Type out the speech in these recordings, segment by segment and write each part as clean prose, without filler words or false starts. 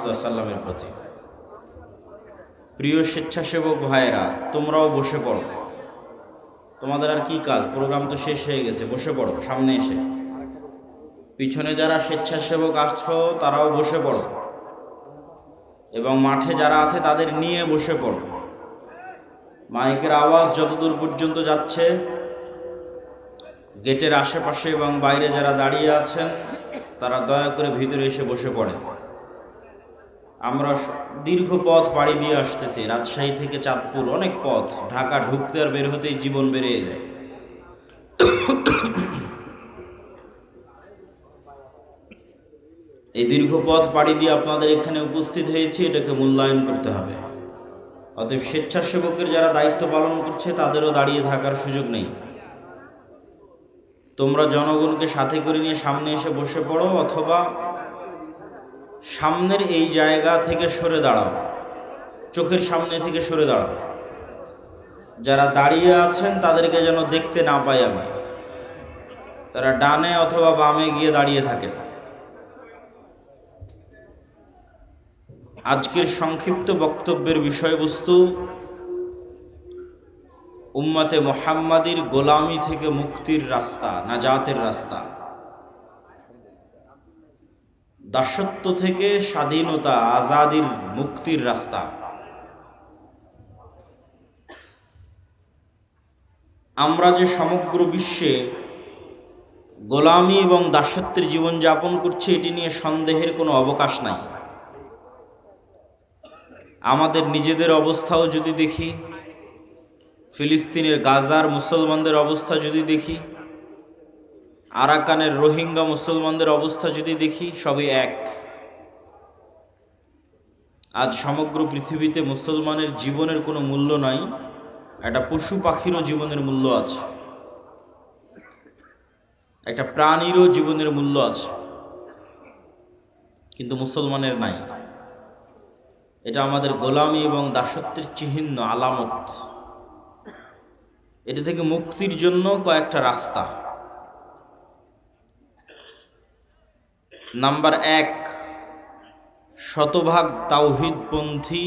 ওয়াসাল্লামের প্রতি। প্রিয় স্বেচ্ছাসেবক ভাইয়েরা, তোমরাও বসে পড়ো। তোমাদের আর কি কাজ? প্রোগ্রাম তো শেষ হয়ে গেছে, বসে পড়ো সামনে এসে। পিছনে যারা স্বেচ্ছাসেবক আছো তারাও বসে পড়ো, এবং মাঠে যারা আছে তাদের নিয়ে বসে পড়ো। মাইকের আওয়াজ যতদূর পর্যন্ত যাচ্ছে, গেটের আশেপাশে এবং বাইরে যারা দাঁড়িয়ে আছেন তারা দয়া করে ভিতরে এসে বসে পড়ে। আমরা দীর্ঘ পথ পাড়ি দিয়ে আসতেছি, রাজশাহী থেকে চাঁদপুর, অনেক পথ। ঢাকা ঢুকতে আর বের হতেই জীবন বেরিয়ে যায়। এই দীর্ঘ পথ পাড়ি দিয়ে আপনাদের এখানে উপস্থিত হয়েছি, এটাকে মূল্যায়ন করতে হবে। অতএব স্বেচ্ছাসেবকের যারা দায়িত্ব পালন করছে তাদেরও দাঁড়িয়ে থাকার সুযোগ নেই। তোমরা জনগণকে সাথে করে নিয়ে সামনে এসে বসে পড়ো, অথবা সামনের এই জায়গা থেকে সরে দাঁড়াও, চোখের সামনে থেকে সরে দাঁড়াও। যারা দাঁড়িয়ে আছেন তাদেরকে যেন দেখতে না পাই আমি। তারা ডানে অথবা বামে গিয়ে দাঁড়িয়ে থাকেন। আজকের সংক্ষিপ্ত বক্তব্যের বিষয়বস্তু উম্মতে মুহাম্মাদির গোলামি থেকে মুক্তির রাস্তা, নাজাতের রাস্তা। দাসত্ব থেকে স্বাধীনতা, আজাদির, মুক্তির রাস্তা। আমরা যে সমগ্র বিশ্বে গোলামি এবং দাসত্বের জীবন যাপন করছি, এটি নিয়ে সন্দেহের কোনো অবকাশ নাই। আমাদের নিজেদের অবস্থাও যদি দেখি, ফিলিস্তিনের গাজার মুসলমানদের অবস্থা যদি দেখি, আরাকানের রোহিঙ্গা মুসলমানদের অবস্থা যদি দেখি, সবই এক। আজ সমগ্র পৃথিবীতে মুসলমানের জীবনের কোনো মূল্য নাই, একটা পশু পাখিরও জীবনের মূল্য আছে, একটা প্রাণীরও জীবনের মূল্য আছে, কিন্তু মুসলমানের নাই। এটা আমাদের গোলামি এবং দাসত্বের চিহ্ন, আলামত। এটা থেকে মুক্তির জন্য কয়েকটা রাস্তা। নাম্বার 1, শতভাগ তাওহীদপন্থী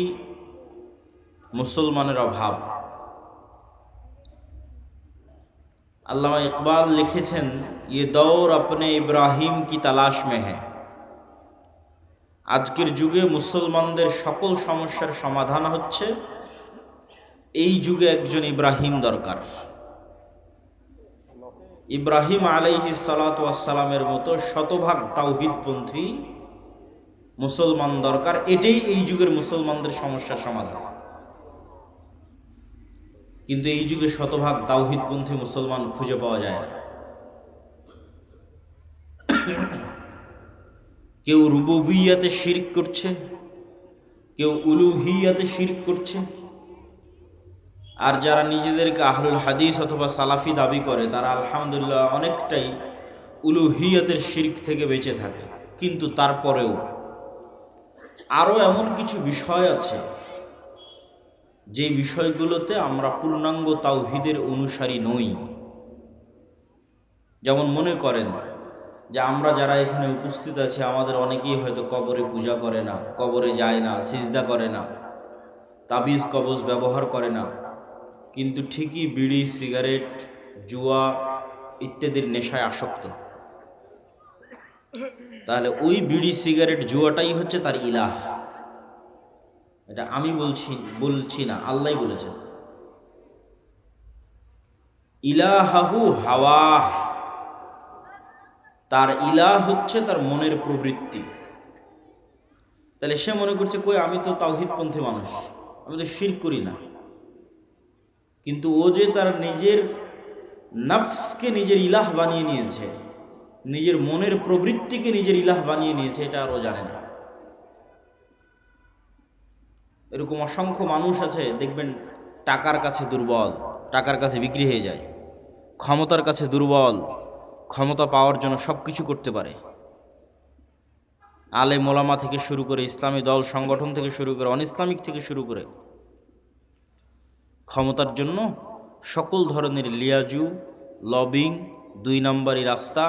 মুসলমানের অভাব। আল্লামা ইকবাল লিখেছেন, ये दौर अपने इब्राहिम की तलाश में है। আজকের যুগে মুসলমানদের সকল সমস্যার সমাধান হচ্ছে, এই যুগে একজন ইব্রাহিম দরকার। ইব্রাহিম আলাইহিস সালাতু ওয়াস সালামের মতো শতভাগ তাওহীদপন্থী মুসলমান দরকার। এটাই এই যুগের মুসলমানদের সমস্যার সমাধান। কিন্তু এই যুগে শতভাগ তাওহীদপন্থী মুসলমান খুঁজে পাওয়া যায় না। কেউ রুবুবিয়্যাতে শিরক করছে, কেউ উলুহিয়্যাতে শিরক করছে, আর যারা নিজেদেরকে আহলুল হাদিস অথবা সালাফি দাবি করে তারা আলহামদুলিল্লাহ অনেকটাই উলুহিয়্যাতের শিরক থেকে বেঁচে থাকে। কিন্তু তারপরেও আরও এমন কিছু বিষয় আছে যে বিষয়গুলোতে আমরা পূর্ণাঙ্গ তাওহীদের অনুসারী নই। যেমন মনে করেন যে আমরা যারা এখানে উপস্থিত আছি, আমাদের অনেকেই হয়তো কবরে পূজা করে না, কবরে যায় না, সিজদা করে না, তাবিজ কবজ ব্যবহার করে না, কিন্তু ঠিকই বিড়ি, সিগারেট, জুয়া ইত্যাদির নেশায় আসক্ত। তাহলে ওই বিড়ি, সিগারেট, জুয়াটাই হচ্ছে তার ইলাহ। এটা আমি বলছি না, আল্লাহই বলেছেন, ইলাহাহু হাওয়াহ, তার ইলাহ হচ্ছে তার মনের প্রবৃত্তি। তাহলে সে মনে করছে, কই আমি তো তাওহীদপন্থী মানুষ, আমি তো শিরক করি না। কিন্তু ও যে তার নিজের নফসকে নিজের ইলাহ বানিয়ে নিয়েছে, নিজের মনের প্রবৃত্তিকে নিজের ইলাহ বানিয়ে নিয়েছে, এটা আরও জানে না। এরকম অসংখ্য মানুষ আছে, দেখবেন টাকার কাছে দুর্বল, টাকার কাছে বিক্রি হয়ে যায়। ক্ষমতার কাছে দুর্বল, ক্ষমতা পাওয়ার জন্য সব কিছু করতে পারে। আলেম ওলামা থেকে শুরু করে, ইসলামী দল সংগঠন থেকে শুরু করে, অন ইসলামিক থেকে শুরু করে, ক্ষমতার জন্য সকল ধরনের লিয়াজু, লবিং, 2 নম্বরি রাস্তা,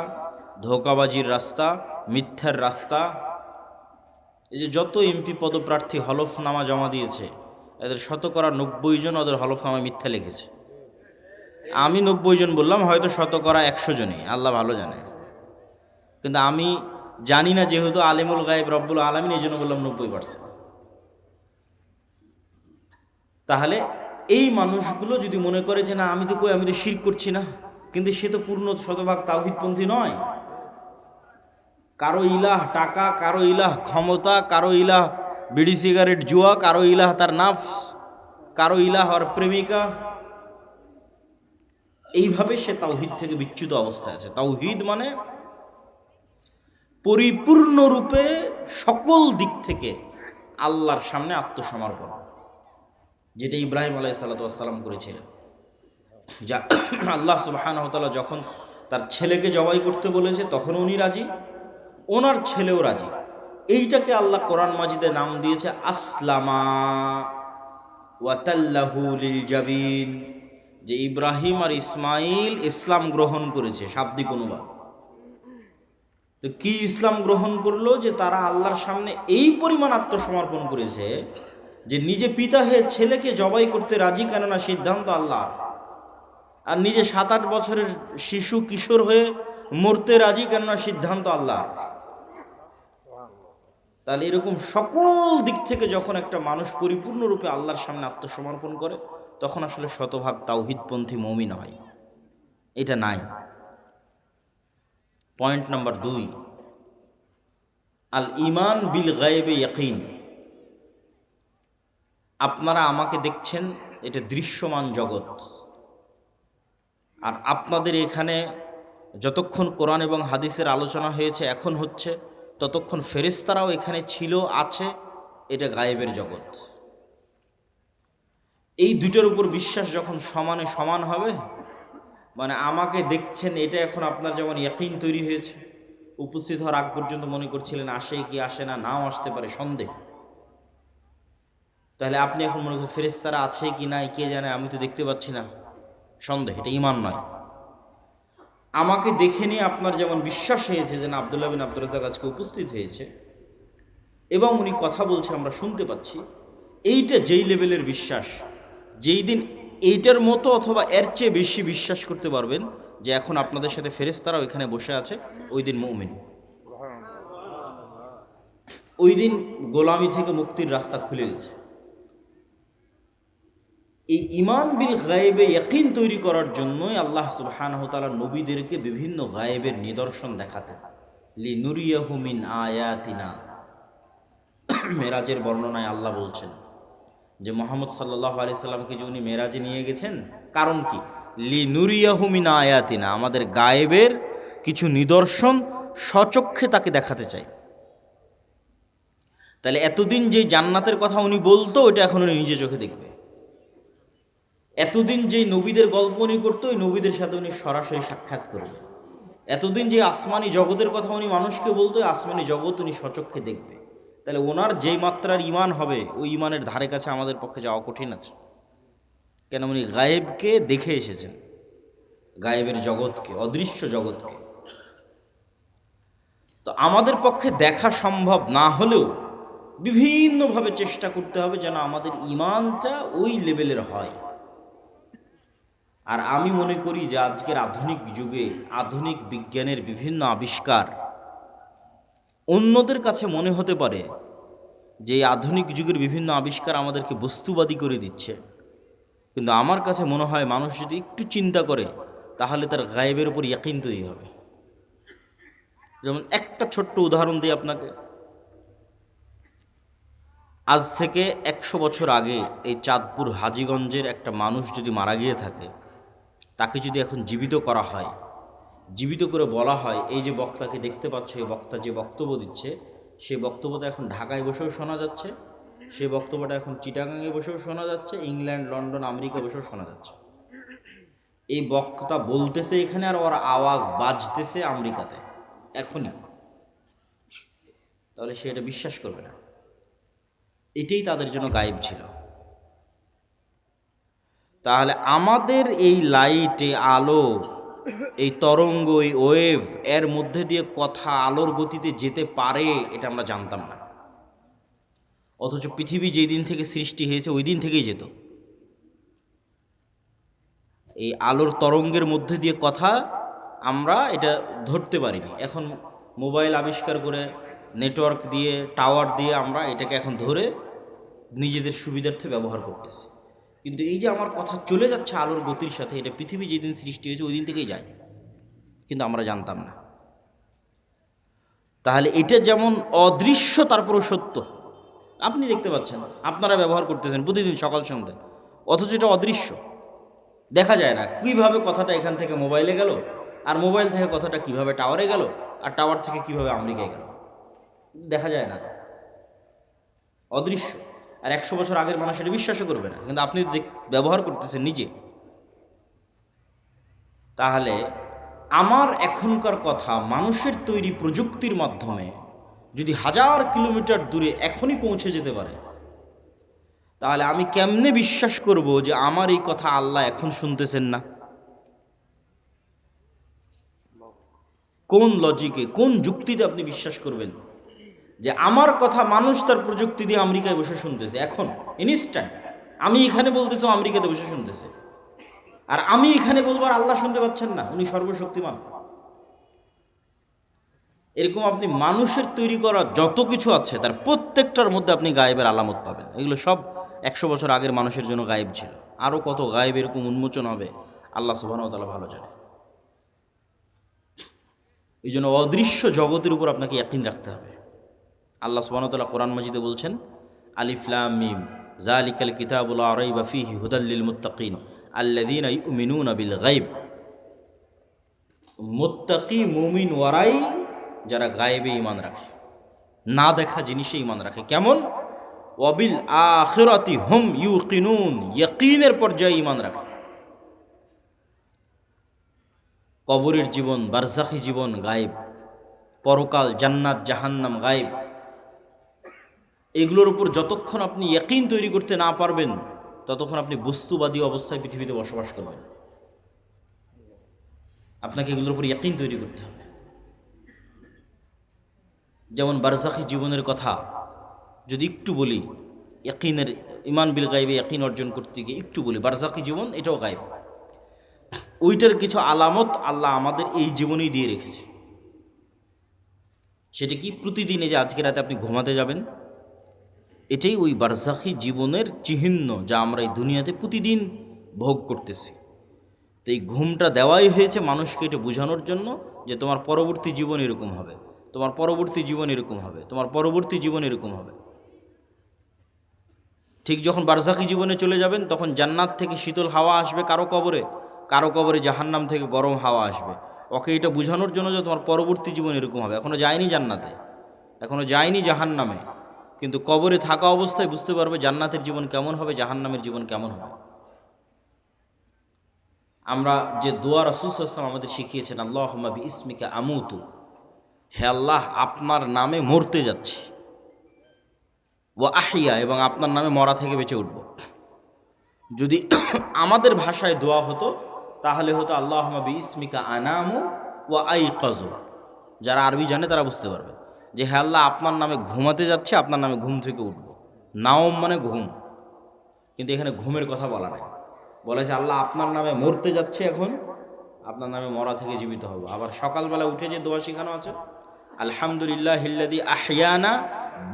ধোঁকাবাজির রাস্তা, মিথ্যার রাস্তা, এই যে যত এমপি পদপ্রার্থী হলফনামা জমা দিয়েছে, এদের 90% জন ওদের হলফনামায় মিথ্যা লিখেছে। আমি 90 জন বললাম, হয়তো 100 জনই, আল্লাহ ভালো জানে। কিন্তু আমি জানি না, যেহেতু আলিমুল গায়েব রব্বুল আলামিন, এই জন্য বললাম 90%। তাহলে এই মানুষগুলো যদি মনে করে যে না, আমি তো শিরক করছি না, কিন্তু সে তো পূর্ণ শতভাগ তাওহীদপন্থী নয়। কারো ইলাহ টাকা, কারো ইলাহ ক্ষমতা, কারো ইলাহ বিড়ি সিগারেট জুয়া, কারো ইলাহ তার নাফস, কারো ইলাহ আর প্রেমিকা। এইভাবে সে তাওহীদ থেকে বিচ্যুত অবস্থায় আছে। তাওহীদ মানে পরিপূর্ণরূপে সকল দিক থেকে আল্লাহর সামনে আত্মসমর্পণ, যেটা ইব্রাহিম আলাইহিস সালাম করেছিলেন। যা আল্লাহ সুবহানাহু ওয়া তাআলা যখন তার ছেলেকে জবাই করতে বলেছে, তখন উনি রাজি, ওনার ছেলেও রাজি। এইটাকে আল্লাহ কোরআন মাজিদে নাম দিয়েছে আসলামা ওয়া তাল্লাহু লিল জাবিন, যে ইব্রাহিম আর ইসমাইল ইসলাম গ্রহণ করেছে, শাব্দিক অনুবাদ। তো কি ইসলাম গ্রহণ করলো? যে তারা আল্লাহর সামনে এই পরিমাণ আত্মসমর্পণ করেছে যে নিজে পিতা হয়ে ছেলেকে জবাই করতে রাজি, কেননা সিদ্ধান্ত আল্লাহ। আর নিজে 7-8 বছরের শিশু কিশোর হয়ে মরতে রাজি, কেননা সিদ্ধান্ত আল্লাহ। তাহলে এরকম সকল দিক থেকে যখন একটা মানুষ পরিপূর্ণরূপে আল্লাহর সামনে আত্মসমর্পণ করে, তখন আসলে শতভাগ তাওহীদপন্থী মুমিন হয়। এটা নাই। পয়েন্ট নাম্বার 2, আল ঈমান বিল গায়বে ইয়াকিন। আপনারা আমাকে দেখছেন, এটা দৃশ্যমান জগৎ। আর আপনাদের এখানে যতক্ষণ কোরআন এবং হাদিসের আলোচনা হয়েছে, এখন হচ্ছে, ততক্ষণ ফেরেশতারাও এখানে ছিল, আছে। এটা গায়েবের জগৎ। এই দুটোর উপর বিশ্বাস যখন সমানে সমান হবে, মানে আমাকে দেখছেন, এটা এখন আপনার যেমন ইয়াকিন তৈরি হয়েছে। উপস্থিত হওয়ার আগ পর্যন্ত মনে করছিলেন আসে কি আসে না, নাও আসতে পারে, সন্দেহ। তাহলে আপনি এখন মনে করছেন ফেরেশতারা আছে কি নাই কে জানে, আমি তো দেখতে পাচ্ছি না, সন্দেহ। এটা ঈমান নয়। আমাকে দেখে নিয়ে আপনার যেমন বিশ্বাস হয়েছে যে না, আব্দুল্লাহ বিন আব্দুর রাজ্জাক আজকে উপস্থিত হয়েছে এবং উনি কথা বলছে, আমরা শুনতে পাচ্ছি, এইটা যেই লেভেলের বিশ্বাস, যেই দিন এইটার মতো অথবা এর চেয়ে বেশি বিশ্বাস করতে পারবেন যে এখন আপনাদের সাথে ফেরেশতারাও এখানে বসে আছে, ওই দিন মুমিন। ওই দিন গোলামি থেকে মুক্তির রাস্তা খুলে গেছে। এই ঈমান বিল গায়েবে ইয়াকিন তৈরি করার জন্যই আল্লাহ সুবহানাহু ওয়া তাআলা নবীদেরকে বিভিন্ন গায়েবের নিদর্শন দেখাতেন। লিনুরিয়াহু মিন আয়াতিনা। মেরাজের বর্ণনায় আল্লাহ বলছেন যে মুহাম্মদ সাল্লাল্লাহু আলাইহি সাল্লামকে যে উনি মেরাজে নিয়ে গেছেন, কারণ কি? লিনুরিয়াহু মিন আয়াতিনা, আমাদের গায়েবের কিছু নিদর্শন স্বচক্ষে তাকে দেখাতে চাই। তাহলে এতদিন যে জান্নাতের কথা উনি বলতো, ওইটা এখন উনি নিজে চোখে দেখবে। এতদিন যেই নবীদের গল্প উনি করতো, ওই নবীদের সাথে উনি সরাসরি সাক্ষাৎ করবে। এতদিন যে আসমানি জগতের কথা উনি মানুষকে বলতো, আসমানি জগৎ উনি স্বচক্ষে দেখবে। তাহলে ওনার যেই মাত্রার ঈমান হবে, ওই ঈমানের ধারে কাছে আমাদের পক্ষে যাওয়া কঠিন আছে। কেন? উনি গায়েবকে দেখে এসেছেন, গায়েবের জগৎকে, অদৃশ্য জগৎকে। তো আমাদের পক্ষে দেখা সম্ভব না হলেও বিভিন্নভাবে চেষ্টা করতে হবে যেন আমাদের ঈমানটা ওই লেভেলের হয়। আর আমি মনে করি যে আজকের আধুনিক যুগে আধুনিক বিজ্ঞানের বিভিন্ন আবিষ্কার অন্যদের কাছে মনে হতে পারে যে আধুনিক যুগের বিভিন্ন আবিষ্কার আমাদেরকে বস্তুবাদী করে দিচ্ছে, কিন্তু আমার কাছে মনে হয় মানুষ যদি একটু চিন্তা করে তাহলে তার গায়েবের উপর ইয়াকিন তৈরি হবে। যেমন একটা ছোট্ট উদাহরণ দিই আপনাকে। আজ থেকে 100 বছর আগে এই চাঁদপুর হাজীগঞ্জের একটা মানুষ যদি মারা গিয়ে থাকে, তাকে যদি এখন জীবিত করা হয়, জীবিত করে বলা হয় এই যে বক্তাকে দেখতে পাচ্ছ, এই বক্তা যে বক্তব্য দিচ্ছে, সেই বক্তব্যটা এখন ঢাকায় বসেও শোনা যাচ্ছে, সেই বক্তব্যটা এখন চিটাগাঙে বসেও শোনা যাচ্ছে, ইংল্যান্ড, লন্ডন, আমেরিকা বসেও শোনা যাচ্ছে। এই বক্তা বলতেছে এখানে, আর ওর আওয়াজ বাজতেছে আমেরিকাতে এখনই। তাহলে সে এটা বিশ্বাস করবে না। এটাই তাদের জন্য গায়েব ছিল। তাহলে আমাদের এই লাইটে, আলো, এই তরঙ্গ, এই ওয়েভ, এর মধ্যে দিয়ে কথা আলোর গতিতে যেতে পারে, এটা আমরা জানতাম না। অথচ পৃথিবী যেই দিন থেকে সৃষ্টি হয়েছে ওই দিন থেকেই যেত। এই আলোর তরঙ্গের মধ্যে দিয়ে কথা আমরা এটা ধরতে পারিনি। এখন মোবাইল আবিষ্কার করে নেটওয়ার্ক দিয়ে টাওয়ার দিয়ে আমরা এটাকে এখন ধরে নিজেদের সুবিধার্থে ব্যবহার করতেছি। কিন্তু এই যে আমার কথা চলে যাচ্ছে আলোর গতির সাথে, এটা পৃথিবী যেদিন সৃষ্টি হয়েছে ওই দিন থেকেই যায়, কিন্তু আমরা জানতাম না। তাহলে এটা যেমন অদৃশ্য তারপরও সত্য। আপনি দেখতে পাচ্ছেন, আপনারা ব্যবহার করতেছেন প্রতিদিন সকাল সন্ধ্যা, অথচ এটা অদৃশ্য, দেখা যায় না কীভাবে কথাটা এখান থেকে মোবাইলে গেল, আর মোবাইল থেকে কথাটা কিভাবে টাওয়ারে গেল, আর টাওয়ার থেকে কিভাবে আমেরিকায় গেল, দেখা যায় না, তো অদৃশ্য। আর 100 বছর আগের মানুষ এটা বিশ্বাসও করবে না, কিন্তু আপনি ব্যবহার করতেছেন নিজে। তাহলে আমার এখনকার কথা মানুষের তৈরি প্রযুক্তির মাধ্যমে যদি 1000 কিলোমিটার দূরে এখনই পৌঁছে যেতে পারে, তাহলে আমি কেমনে বিশ্বাস করব যে আমার এই কথা আল্লাহ এখন শুনতেছেন না? কোন লজিকে, কোন যুক্তিতে আপনি বিশ্বাস করবেন যে আমার কথা মানুষ তার প্রযুক্তি দিয়ে আমেরিকায় বসে শুনতেছে এখন ইনস্ট্যান্ট? আমি এখানে বলতেছি, আমেরিকাতে বসে শুনতেছে, আর আমি এখানে বলবো আর আল্লাহ শুনতে পাচ্ছেন না, উনি সর্বশক্তিমান। এরকম আপনি মানুষের তৈরি করা যত কিছু আছে তার প্রত্যেকটার মধ্যে আপনি গায়েবের আলামত পাবেন। এগুলো সব 100 বছর আগের মানুষের জন্য গায়েব ছিল, আরও কত গায়েব এরকম উন্মোচন হবে আল্লাহ সুবহানাহু ওয়া তাআলা ভালো জানে। এই জন্য অদৃশ্য জগতের উপর আপনাকে ইয়াকিন রাখতে হবে। আল্লাহ সুবহানাহু ওয়া তাআলা কোরআন মাজিদে বলছেন, আলিফ লাম মিম যালিকাল কিতাবু লা রাইবা ফীহি হুদাল লিল মুত্তাকিন আল্লাযীনা ইউমিনুনা বিল গায়ব। মুত্তাকি মুমিন ওয়ারাই যারা গায়েবে ঈমান রাখে, না দেখা জিনিসে ঈমান রাখে। কেমন? ওয়াবিল আখিরাতি হুম ইউকিনুন, ইয়াকিনের পর্যায়ে ঈমান রাখে। কবরের জীবন, বারজাখি জীবন গায়েব, পরকাল, জান্নাত, জাহান্নাম গায়েব। এগুলোর উপর যতক্ষণ আপনি ইয়াকিন তৈরি করতে না পারবেন, ততক্ষণ আপনি বস্তুবাদী অবস্থায় পৃথিবীতে বসবাস করবেন। আপনাকে এগুলোর উপর ইয়াকিন তৈরি করতে হবে। যেমন বারজাখি জীবনের কথা যদি একটু বলি, ইয়াকিনের, ইমান বিল গায়েবে ইয়াকিন অর্জন করতে গিয়ে একটু বলি, বারজাখি জীবন এটাও গায়েব। ওইটার কিছু আলামত আল্লাহ আমাদের এই জীবনেই দিয়ে রেখেছে। সেটা কি? প্রতিদিন এই যে আজকে রাতে আপনি ঘুমাতে যাবেন, এটাই ওই বারজাখি জীবনের চিহ্ন যা আমরা এই দুনিয়াতে প্রতিদিন ভোগ করতেছি। তো এই ঘুমটা দেওয়াই হয়েছে মানুষকে এটা বোঝানোর জন্য যে তোমার পরবর্তী জীবন এরকম হবে, তোমার পরবর্তী জীবন এরকম হবে, তোমার পরবর্তী জীবন এরকম হবে। ঠিক যখন বারজাখি জীবনে চলে যাবেন, তখন জান্নাত থেকে শীতল হাওয়া আসবে কারো কবরে, কারো কবরে জাহান্নাম থেকে গরম হাওয়া আসবে। ওকে এটা বোঝানোর জন্য যে তোমার পরবর্তী জীবন এরকম হবে। এখনও যায়নি জান্নাতে, এখনও যায়নি জাহান্নামে, কিন্তু কবরে থাকা অবস্থায় বুঝতে পারবে জান্নাতের জীবন কেমন হবে, জাহান্নামের জীবন কেমন হবে। আমরা যে দোয়া রাসূল সাল্লাল্লাহু আলাইহি ওয়াসাল্লাম আমাদের শিখিয়েছেন, আল্লাহুম্মা বিইসমিকা আমুতু, হে আল্লাহ আপনার নামে মরতে যাচ্ছি, ওয়া আহিয়া, এবং আপনার নামে মরা থেকে বেঁচে উঠব। যদি আমাদের ভাষায় দোয়া হতো তাহলে হতো আল্লাহুম্মা বিইসমিকা আনামু ওয়া আইকাযু। যারা আরবি জানে তারা বুঝতে পারবে যে হে আল্লাহ আপনার নামে ঘুমাতে যাচ্ছে, আপনার নামে ঘুম থেকে উঠব। নাওম মানে ঘুম, কিন্তু এখানে ঘুমের কথা বলা নাই, বলেছে আল্লাহ আপনার নামে মরতে যাচ্ছে, এখন আপনার নামে মরা থেকে জীবিত হব। আবার সকালবেলা উঠে যে দোয়া শেখানো আছে, আলহামদুলিল্লাহিল্লাযী আহইয়ানা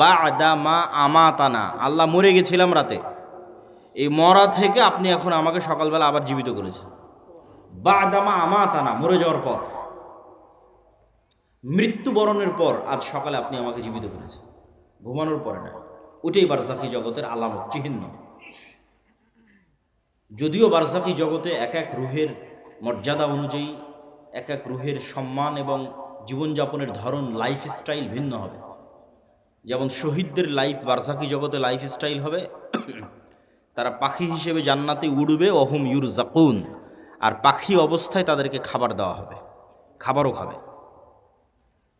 বা'দা মা আমাতানা, আল্লাহ মরে গেছিলাম রাতে, এই মরা থেকে আপনি এখন আমাকে সকালবেলা আবার জীবিত করেছেন। বা'দা মা আমাতানা, মরে যাওয়ার পর, মৃত্যুবরণের পর আজ সকালে আপনি আমাকে জীবিত করেছেন, ঘুমানোর পরে না। ওটাই বারজাখি জগতের আলামত, চিহ্ন। যদিও বারজাখি জগতে এক এক রুহের মর্যাদা অনুযায়ী এক এক রুহের সম্মান এবং জীবনযাপনের ধরন, লাইফস্টাইল ভিন্ন হবে। যেমন শহীদদের বারজাখি জগতে লাইফস্টাইল হবে, তারা পাখি হিসেবে জান্নাতে উড়বে, ওহুম ইউরজাকুন, আর পাখি অবস্থায় তাদেরকে খাবার দেওয়া হবে, খাবারও খাবে।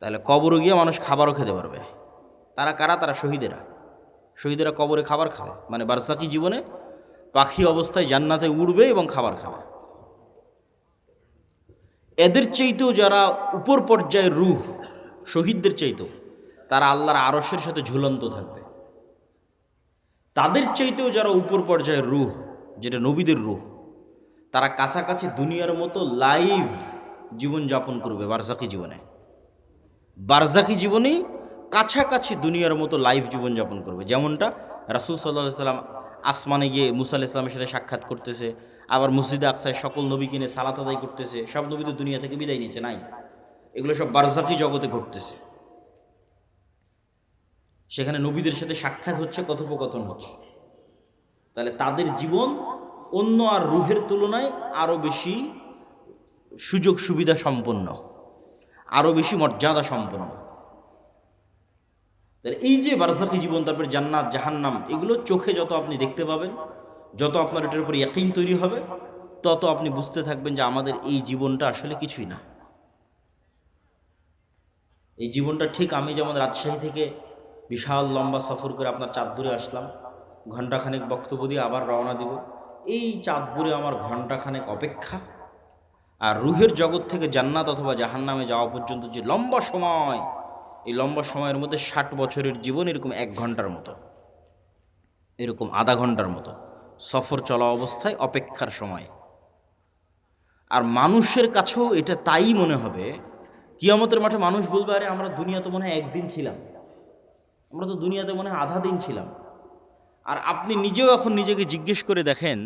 তাহলে কবরে গিয়ে মানুষ খাবারও খেতে পারবে। তারা কারা? তারা শহীদেরা কবরে খাবার খাবে, মানে বারজাখি জীবনে পাখি অবস্থায় জান্নাতে উড়বে এবং খাবার খাবে। এদের চাইতেও যারা উপর পর্যায়ের রূহ, শহীদদের চাইতেও, তারা আল্লাহর আরশের সাথে ঝুলন্ত থাকবে। তাদের চাইতেও যারা উপর পর্যায়ের রূহ, যেটা নবীদের রূহ, তারা কাছাকাছি দুনিয়ার মতো লাইভ জীবন যাপন করবে বারজাকি জীবনে। বারজাকি জীবনেই কাছাকাছি দুনিয়ার মতো লাইভ জীবন যাপন করবে। যেমনটা রাসূল সাল্লাল্লাহু আলাইহি সাল্লাম আসমানে গিয়ে মুসা আলাইহিস সালামের সাথে সাক্ষাৎ করতেছে, আবার মসজিদে আকসায় সকল নবীকে নিয়ে সালাত আদায় করতেছে। সব নবী তো দুনিয়া থেকে বিদায় নিয়েছে, নাই, এগুলো সব বারজাকি জগতে ঘটতেছে। সেখানে নবীদের সাথে সাক্ষাৎ হচ্ছে, কথোপকথন হচ্ছে। তাহলে তাদের জীবন অন্য আর রুহের তুলনায় আরও বেশি সুযোগ সুবিধা সম্পন্ন, আরও বেশি মর্যাদা সম্পন্ন। তাহলে এই যে বারজাকি জীবন, তারপরে জান্নাত জাহান্নাম, এগুলো চোখে যত আপনি দেখতে পাবেন, যত আপনার এটার উপর ইয়াকিন তৈরি হবে, তত আপনি বুঝতে থাকবেন যে আমাদের এই জীবনটা আসলে কিছুই না। এই জীবনটা ঠিক আমি যেমন রাজশাহী থেকে বিশাল লম্বা সফর করে আপনার চাঁদপুরে আসলাম, ঘণ্টাখানেক বক্তব্য দিয়ে আবার রওনা দিব। এই চাঁদপুরে আমার ঘণ্টাখানেক অপেক্ষা, আর রুহের জগৎ থেকে জান্নাত অথবা জাহান্নামে যাওয়া পর্যন্ত যে লম্বা সময়, এই লম্বা সময়ের মধ্যে 60 বছরের জীবন এরকম 1 ঘন্টার মতো, এরকম আধা ঘন্টার মতো সফর চলা অবস্থায় অপেক্ষার সময়। আর মানুষের কাছেও এটা তাই মনে হবে। কিয়ামতের মাঠে মানুষ বলবে, আরে আমরা দুনিয়া তো মনে হয় একদিন ছিলাম, আমরা তো দুনিয়াতে মনে হয় আধা দিন ছিলাম। আর আপনি নিজেও এখন নিজেকে জিজ্ঞেস করে দেখেন